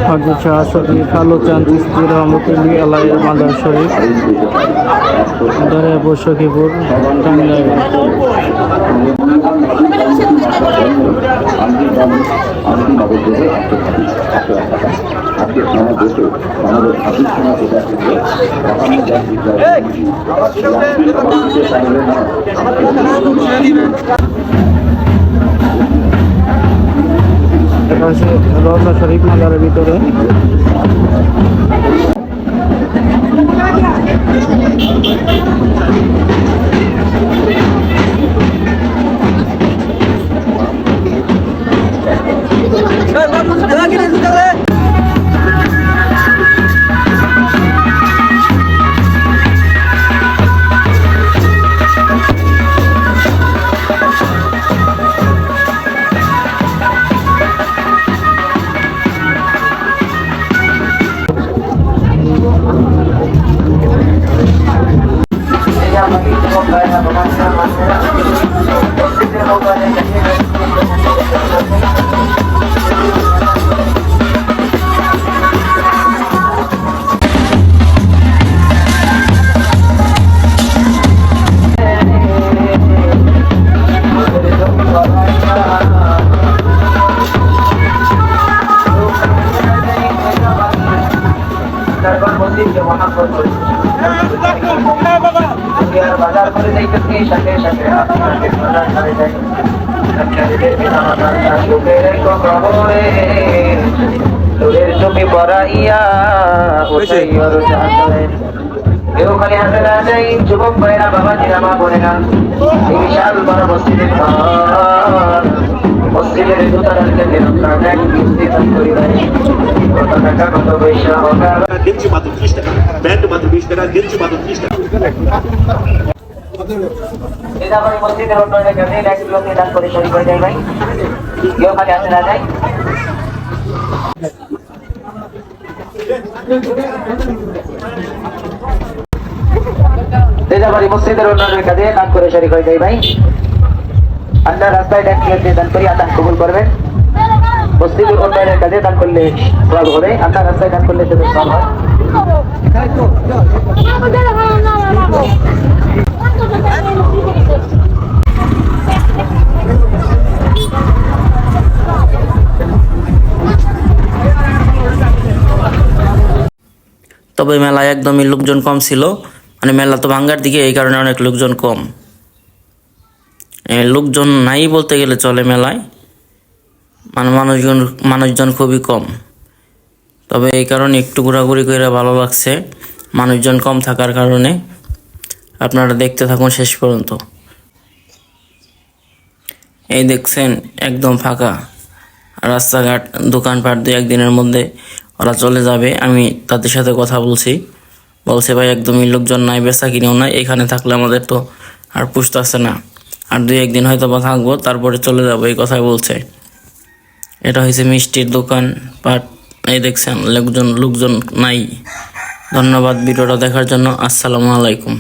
হাজী শাহ শফি কালু চাঁদ চিশতি রহমতুল্লাহি আলাইহি মাজার শরীফ, দরগাহ সখীপুর, টাঙ্গাইল। রওজা শরীফ মাজারের ভিতরে বাজার করে যাইতেছি সাথে সাথে তুমি পড়াইয়া কেউ খালি হাতে না যাই যুবক ভাইরা বাবাজিরা মা বোনেরা এই বিশাল বড় মসজিদের মসজিদের দোতলার থেকে পরিবারে কত টাকা কত পয়সা হোক গেঞ্জি মাত্র 30 টাকা, প্যান্ট মাত্র 20 টাকা, গেঞ্জি মাত্র 30 টাকা। মসজিদের উন্নয়নের কাজে 1 কিলো দান করে শরীর হয়ে যায় ভাই, কেউ খালি হাতে না যায়। মসজিদের উন্নয়নের কাজে দান করে শরীর হয়ে যায় ভাই, আল্লাহ রাস্তায় 1 কিলো দান করি আল্লাহ কবুল করবেন। মসজিদের উন্নয়নের কাজে দান করলে সওয়াব হবে, আল্লাহ রাস্তায় দান করলে শুধু সওয়াব হয়। তবে মেলায় একদমই লোকজন কম ছিল, মানে মেলা তো ভাঙ্গার দিকে, এই কারণে অনেক লোকজন কম। লোকজন নাই বলতে গেলে চলে মেলায়, মানে মানুষজন খুবই কম। তবে এই কারণে একটু ঘোরাঘুরি করে ভালো লাগছে মানুষজন কম থাকার কারণে। আপনারা দেখতে থাকুন শেষ পর্যন্ত। এই দেখছেন একদম ফাঁকা রাস্তাঘাট, দোকানপাট 2-1 দিনের মধ্যে ওরা চলে যাবে। আমি তাদের সাথে কথা বলছে ভাই একদমই লোকজন নাই, বেচা কিনেও নাই, এখানে থাকলে আমাদের তো আর পুষতেছে না, আর 2-1 দিন হয়তো বা থাকবো, তারপরে চলে যাবো, এই কথাই বলছে। এটা হয়েছে মিষ্টির দোকান পাট। এই দেখছেন লোকজন নাই। ধন্যবাদ ভিডিওটা দেখার জন্য। আসসালামু আলাইকুম।